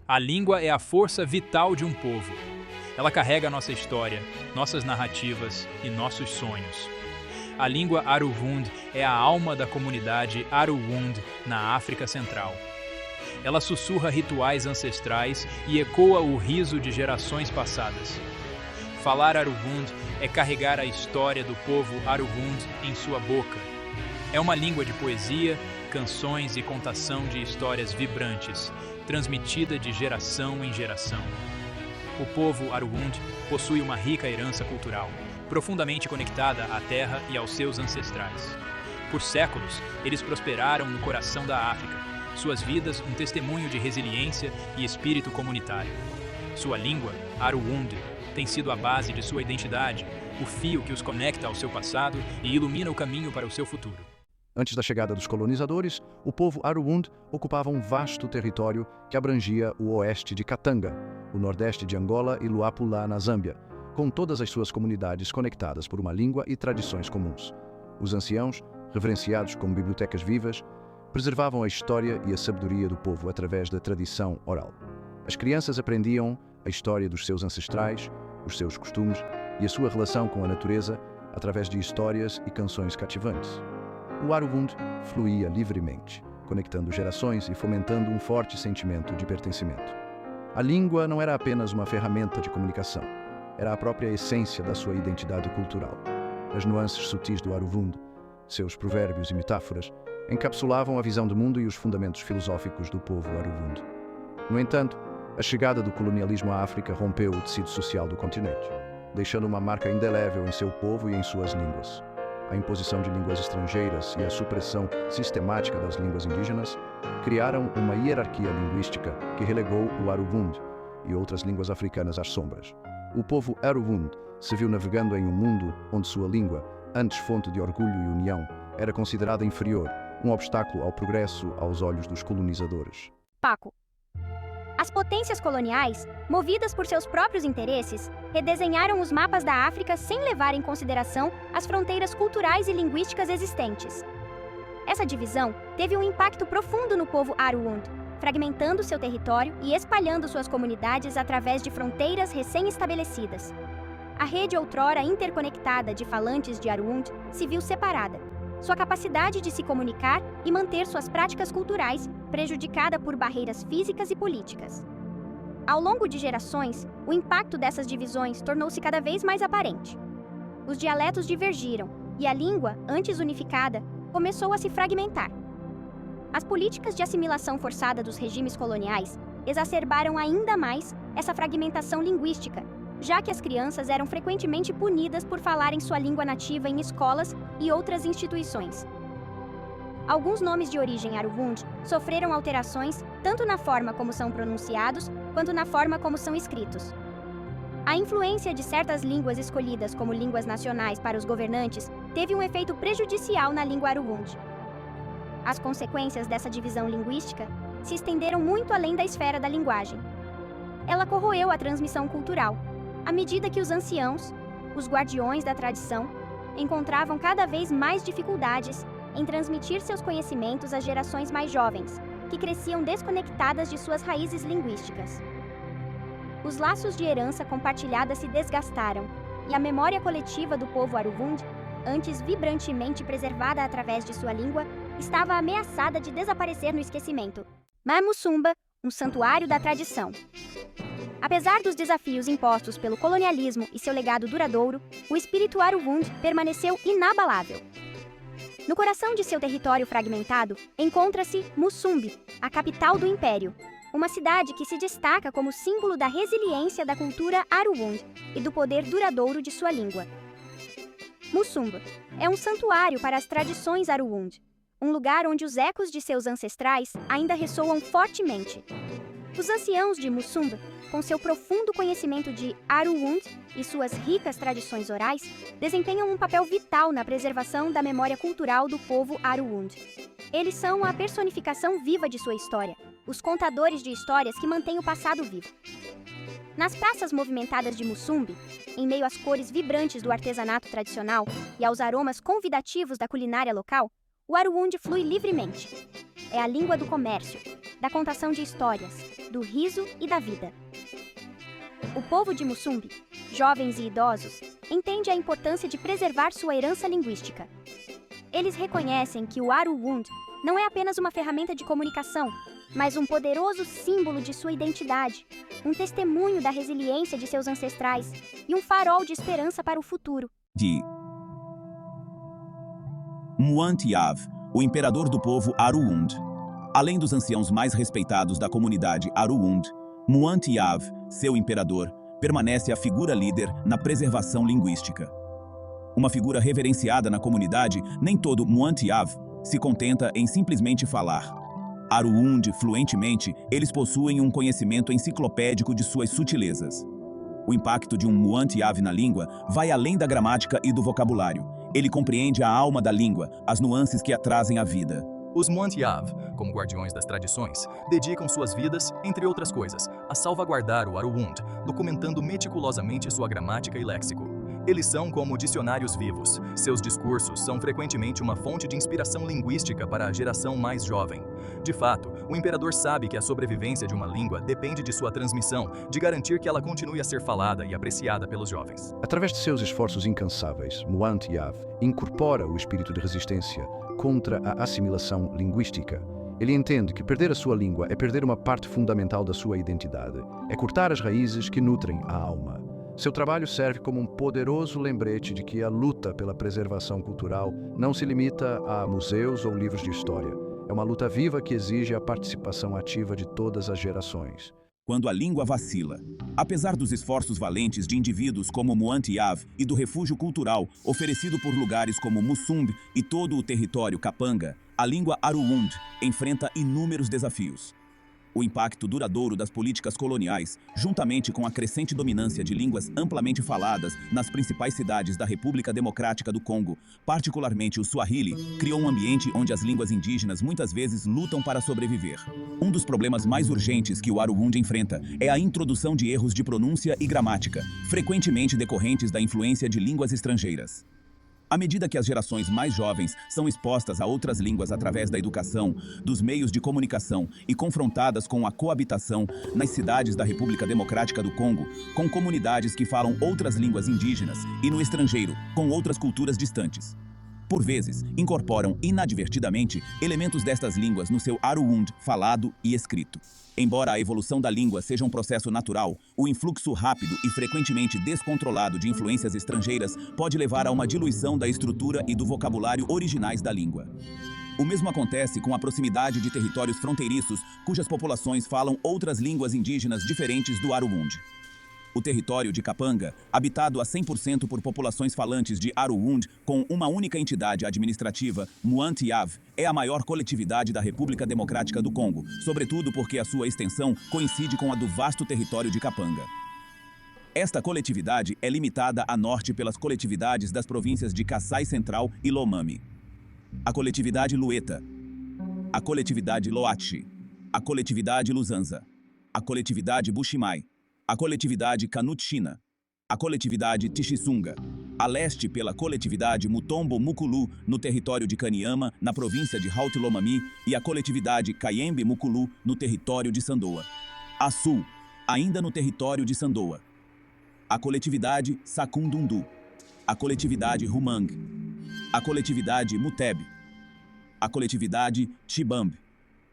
A língua é a força vital de um povo. Ela carrega nossa história, nossas narrativas e nossos sonhos. A língua Aruwund é a alma da comunidade Aruwund na África Central. Ela sussurra rituais ancestrais e ecoa o riso de gerações passadas. Falar Aruwund é carregar a história do povo Aruwund em sua boca. É uma língua de poesia, canções e contação de histórias vibrantes, transmitida de geração em geração. O povo Aruwund possui uma rica herança cultural, profundamente conectada à terra e aos seus ancestrais. Por séculos, eles prosperaram no coração da África, suas vidas um testemunho de resiliência e espírito comunitário. Sua língua, Aruwund, tem sido a base de sua identidade, o fio que os conecta ao seu passado e ilumina o caminho para o seu futuro. Antes da chegada dos colonizadores, o povo Aruwund ocupava um vasto território que abrangia o oeste de Katanga, o nordeste de Angola e Luapula, na Zâmbia, com todas as suas comunidades conectadas por uma língua e tradições comuns. Os anciãos, reverenciados como bibliotecas vivas, preservavam a história e a sabedoria do povo através da tradição oral. As crianças aprendiam a história dos seus ancestrais, os seus costumes e a sua relação com a natureza através de histórias e canções cativantes. O Aruwund fluía livremente, conectando gerações e fomentando um forte sentimento de pertencimento. A língua não era apenas uma ferramenta de comunicação, era a própria essência da sua identidade cultural. As nuances sutis do Aruwund, seus provérbios e metáforas, encapsulavam a visão do mundo e os fundamentos filosóficos do povo Aruwund. No entanto, a chegada do colonialismo à África rompeu o tecido social do continente, deixando uma marca indelével em seu povo e em suas línguas. A imposição de línguas estrangeiras e a supressão sistemática das línguas indígenas criaram uma hierarquia linguística que relegou o Aruwund e outras línguas africanas às sombras. O povo Aruwund se viu navegando em um mundo onde sua língua, antes fonte de orgulho e união, era considerada inferior, um obstáculo ao progresso aos olhos dos colonizadores. Paco. As potências coloniais, movidas por seus próprios interesses, redesenharam os mapas da África sem levar em consideração as fronteiras culturais e linguísticas existentes. Essa divisão teve um impacto profundo no povo Aruwund, fragmentando seu território e espalhando suas comunidades através de fronteiras recém-estabelecidas. A rede outrora interconectada de falantes de Aruwund se viu separada, sua capacidade de se comunicar e manter suas práticas culturais prejudicada por barreiras físicas e políticas. Ao longo de gerações, o impacto dessas divisões tornou-se cada vez mais aparente. Os dialetos divergiram e a língua, antes unificada, começou a se fragmentar. As políticas de assimilação forçada dos regimes coloniais exacerbaram ainda mais essa fragmentação linguística, já que as crianças eram frequentemente punidas por falarem sua língua nativa em escolas e outras instituições. Alguns nomes de origem Aruwund sofreram alterações tanto na forma como são pronunciados, quanto na forma como são escritos. A influência de certas línguas escolhidas como línguas nacionais para os governantes teve um efeito prejudicial na língua Aruwund. As consequências dessa divisão linguística se estenderam muito além da esfera da linguagem. Ela corroeu a transmissão cultural, à medida que os anciãos, os guardiões da tradição, encontravam cada vez mais dificuldades em transmitir seus conhecimentos às gerações mais jovens, que cresciam desconectadas de suas raízes linguísticas. Os laços de herança compartilhada se desgastaram, e a memória coletiva do povo Aruwund, antes vibrantemente preservada através de sua língua, estava ameaçada de desaparecer no esquecimento. Musumba, um santuário da tradição. Apesar dos desafios impostos pelo colonialismo e seu legado duradouro, o espírito Aruwund permaneceu inabalável. No coração de seu território fragmentado, encontra-se Musumbi, a capital do império, uma cidade que se destaca como símbolo da resiliência da cultura Aruwund e do poder duradouro de sua língua. Musumba é um santuário para as tradições Aruwund, um lugar onde os ecos de seus ancestrais ainda ressoam fortemente. Os anciãos de Musumba, com seu profundo conhecimento de Aruwund e suas ricas tradições orais, desempenham um papel vital na preservação da memória cultural do povo Aruwund. Eles são a personificação viva de sua história, os contadores de histórias que mantêm o passado vivo. Nas praças movimentadas de Musumbi, em meio às cores vibrantes do artesanato tradicional e aos aromas convidativos da culinária local, o Aruwund flui livremente. é a língua do comércio, da contação de histórias, do riso e da vida. O povo de Musumbi, jovens e idosos, entende a importância de preservar sua herança linguística. Eles reconhecem que o Aruwund não é apenas uma ferramenta de comunicação, mas um poderoso símbolo de sua identidade, um testemunho da resiliência de seus ancestrais e um farol de esperança para o futuro. De Muant Yav, o imperador do povo Aruwund. Além dos anciãos mais respeitados da comunidade Aruwund, Muant Yav, seu imperador, permanece a figura líder na preservação linguística. Uma figura reverenciada na comunidade, nem todo Muant Yav se contenta em simplesmente falar. Aruwund, fluentemente, eles possuem um conhecimento enciclopédico de suas sutilezas. O impacto de um Muant Yav na língua vai além da gramática e do vocabulário. Ele compreende a alma da língua, as nuances que a trazem à vida. Os Muant Yav, como guardiões das tradições, dedicam suas vidas, entre outras coisas, a salvaguardar o Aruwund, documentando meticulosamente sua gramática e léxico. Eles são como dicionários vivos. Seus discursos são frequentemente uma fonte de inspiração linguística para a geração mais jovem. De fato, o imperador sabe que a sobrevivência de uma língua depende de sua transmissão, de garantir que ela continue a ser falada e apreciada pelos jovens. Através de seus esforços incansáveis, Muant Yav incorpora o espírito de resistência contra a assimilação linguística. Ele entende que perder a sua língua é perder uma parte fundamental da sua identidade, é cortar as raízes que nutrem a alma. Seu trabalho serve como um poderoso lembrete de que a luta pela preservação cultural não se limita a museus ou livros de história. É uma luta viva que exige a participação ativa de todas as gerações. Quando a língua vacila. Apesar dos esforços valentes de indivíduos como Muant Yav e do refúgio cultural oferecido por lugares como Musumbi e todo o território Kapanga, a língua Aruwund enfrenta inúmeros desafios. O impacto duradouro das políticas coloniais, juntamente com a crescente dominância de línguas amplamente faladas nas principais cidades da República Democrática do Congo, particularmente o Swahili, criou um ambiente onde as línguas indígenas muitas vezes lutam para sobreviver. Um dos problemas mais urgentes que o Aruwund enfrenta é a introdução de erros de pronúncia e gramática, frequentemente decorrentes da influência de línguas estrangeiras. À medida que as gerações mais jovens são expostas a outras línguas através da educação, dos meios de comunicação e confrontadas com a coabitação nas cidades da República Democrática do Congo, com comunidades que falam outras línguas indígenas e no estrangeiro, com outras culturas distantes. Por vezes, incorporam inadvertidamente elementos destas línguas no seu Aruwund falado e escrito. Embora a evolução da língua seja um processo natural, o influxo rápido e frequentemente descontrolado de influências estrangeiras pode levar a uma diluição da estrutura e do vocabulário originais da língua. O mesmo acontece com a proximidade de territórios fronteiriços cujas populações falam outras línguas indígenas diferentes do Aruwund. O território de Kapanga, habitado a 100% por populações falantes de Aruwund com uma única entidade administrativa, Muant Yav, é a maior coletividade da República Democrática do Congo, sobretudo porque a sua extensão coincide com a do vasto território de Kapanga. Esta coletividade é limitada a norte pelas coletividades das províncias de Kassai Central e Lomami. A coletividade Lueta, a coletividade Loachi, a coletividade Luzanza, a coletividade Bushimai, a coletividade Kanutshina, a coletividade Tixisunga, a leste pela coletividade Mutombo Mukulu, no território de Kaniama, na província de Haut-Lomami, e a coletividade Kayembe Mukulu, no território de Sandoa. A sul, ainda no território de Sandoa, a coletividade Sakundundu, a coletividade Rumang, a coletividade Muteb, a coletividade Chibambe.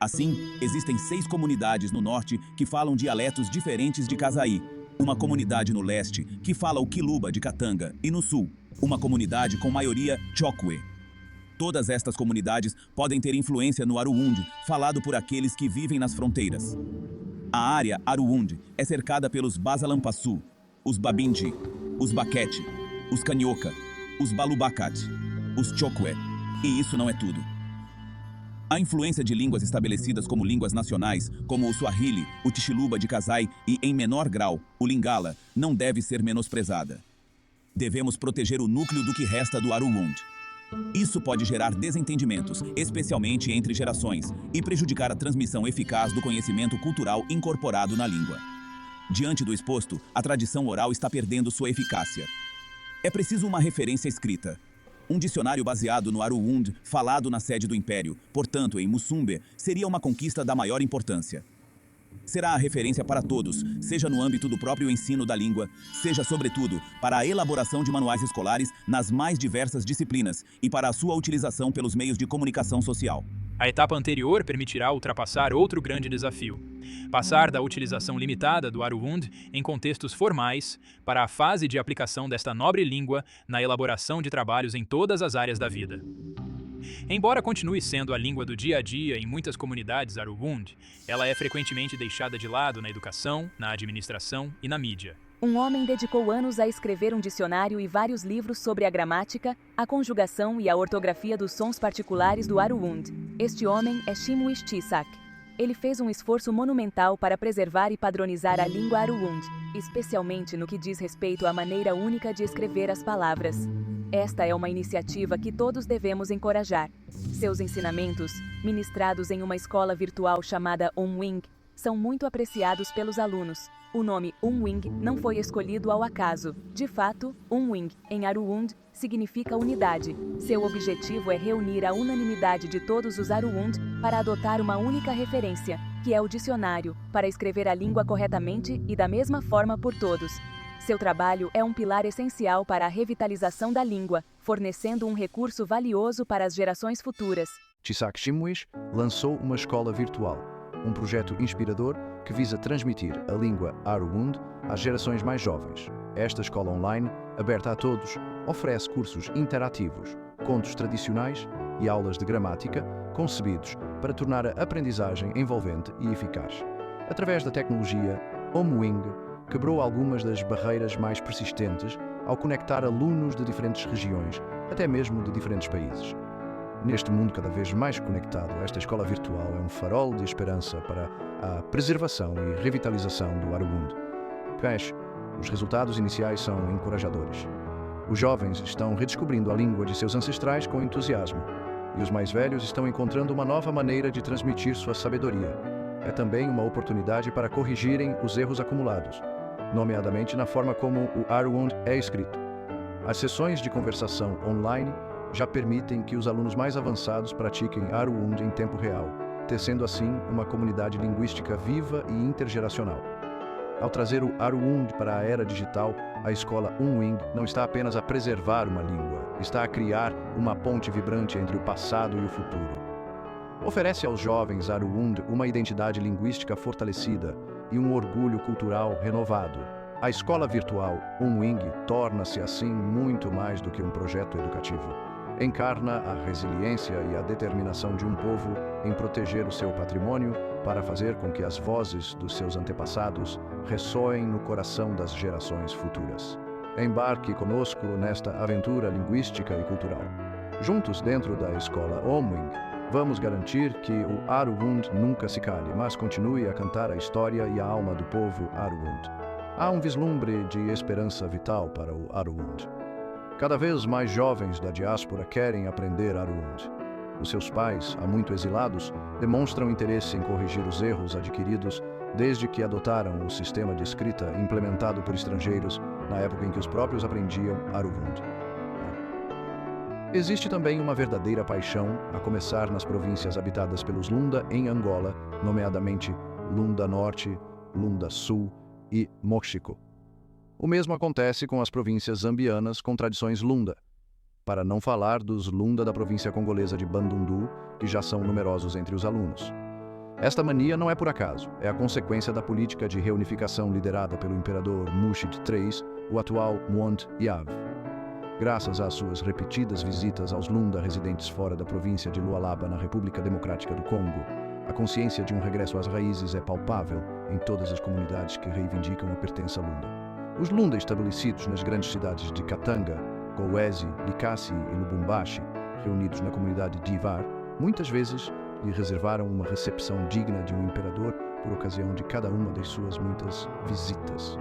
Assim, existem 6 comunidades no norte que falam dialetos diferentes de Kasaí, uma comunidade no leste que fala o Kiluba de Katanga e no sul, uma comunidade com maioria Chokwe. Todas estas comunidades podem ter influência no Aruwund, falado por aqueles que vivem nas fronteiras. A área Aruwund é cercada pelos Bazalampassu, os Babinji, os Bakete, os Kanyoka, os Balubakat, os Chokwe, e isso não é tudo. A influência de línguas estabelecidas como línguas nacionais, como o Swahili, o Tixiluba de Kasai e, em menor grau, o Lingala, não deve ser menosprezada. Devemos proteger o núcleo do que resta do Aruwund. Isso pode gerar desentendimentos, especialmente entre gerações, e prejudicar a transmissão eficaz do conhecimento cultural incorporado na língua. Diante do exposto, a tradição oral está perdendo sua eficácia. É preciso uma referência escrita. Um dicionário baseado no Aruwund, falado na sede do Império, portanto em Musumbe, seria uma conquista da maior importância. Será a referência para todos, seja no âmbito do próprio ensino da língua, seja, sobretudo, para a elaboração de manuais escolares nas mais diversas disciplinas e para a sua utilização pelos meios de comunicação social. A etapa anterior permitirá ultrapassar outro grande desafio: passar da utilização limitada do Aruwund em contextos formais para a fase de aplicação desta nobre língua na elaboração de trabalhos em todas as áreas da vida. Embora continue sendo a língua do dia a dia em muitas comunidades Aruwund, ela é frequentemente deixada de lado na educação, na administração e na mídia. Um homem dedicou anos a escrever um dicionário e vários livros sobre a gramática, a conjugação e a ortografia dos sons particulares do Aruwund. Este homem é Shimwish Chisak. Ele fez um esforço monumental para preservar e padronizar a língua Aruwund, especialmente no que diz respeito à maneira única de escrever as palavras. Esta é uma iniciativa que todos devemos encorajar. Seus ensinamentos, ministrados em uma escola virtual chamada Umwing, são muito apreciados pelos alunos. O nome Umwing não foi escolhido ao acaso. De fato, Umwing, em Aruwund, significa unidade. Seu objetivo é reunir a unanimidade de todos os Aruwund para adotar uma única referência, que é o dicionário, para escrever a língua corretamente e da mesma forma por todos. Seu trabalho é um pilar essencial para a revitalização da língua, fornecendo um recurso valioso para as gerações futuras. Chisak Shimwish lançou uma escola virtual, um projeto inspirador que visa transmitir a língua Aruwund às gerações mais jovens. Esta escola online, aberta a todos, oferece cursos interativos, contos tradicionais e aulas de gramática concebidos para tornar a aprendizagem envolvente e eficaz. Através da tecnologia, Umwing quebrou algumas das barreiras mais persistentes ao conectar alunos de diferentes regiões, até mesmo de diferentes países. Neste mundo cada vez mais conectado, esta escola virtual é um farol de esperança para a preservação e revitalização do Aruwund. Mas os resultados iniciais são encorajadores. Os jovens estão redescobrindo a língua de seus ancestrais com entusiasmo, e os mais velhos estão encontrando uma nova maneira de transmitir sua sabedoria. É também uma oportunidade para corrigirem os erros acumulados, nomeadamente na forma como o Aruwund é escrito. As sessões de conversação online já permitem que os alunos mais avançados pratiquem Aruwund em tempo real, tecendo assim uma comunidade linguística viva e intergeracional. Ao trazer o Aruwund para a era digital, a escola Umwing não está apenas a preservar uma língua, está a criar uma ponte vibrante entre o passado e o futuro. Oferece aos jovens Aruwund uma identidade linguística fortalecida e um orgulho cultural renovado. A escola virtual Umwing torna-se assim muito mais do que um projeto educativo. Encarna a resiliência e a determinação de um povo em proteger o seu patrimônio para fazer com que as vozes dos seus antepassados ressoem no coração das gerações futuras. Embarque conosco nesta aventura linguística e cultural. Juntos dentro da escola Umwing, vamos garantir que o Aruwund nunca se cale, mas continue a cantar a história e a alma do povo Aruwund. Há um vislumbre de esperança vital para o Aruwund. Cada vez mais jovens da diáspora querem aprender Aruwund. Os seus pais, há muito exilados, demonstram interesse em corrigir os erros adquiridos desde que adotaram o sistema de escrita implementado por estrangeiros na época em que os próprios aprendiam Aruwund. Existe também uma verdadeira paixão, a começar nas províncias habitadas pelos Lunda em Angola, nomeadamente Lunda Norte, Lunda Sul e Moxico. O mesmo acontece com as províncias zambianas com tradições Lunda, para não falar dos Lunda da província congolesa de Bandundu, que já são numerosos entre os alunos. Esta mania não é por acaso, é a consequência da política de reunificação liderada pelo imperador Mushid III, o atual Mwant Yav. Graças às suas repetidas visitas aos Lunda residentes fora da província de Lualaba, na República Democrática do Congo, a consciência de um regresso às raízes é palpável em todas as comunidades que reivindicam a pertença a Lunda. Os Lunda estabelecidos nas grandes cidades de Katanga, Kolwezi, Likasi e Lubumbashi, reunidos na comunidade de Ivar, muitas vezes lhe reservaram uma recepção digna de um imperador por ocasião de cada uma das suas muitas visitas.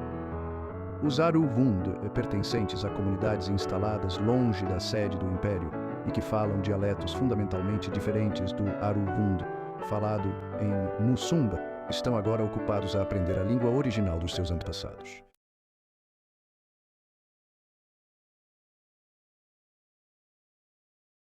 Os Aruwund, pertencentes a comunidades instaladas longe da sede do império e que falam dialetos fundamentalmente diferentes do Aruwund, falado em Musumba, estão agora ocupados a aprender a língua original dos seus antepassados.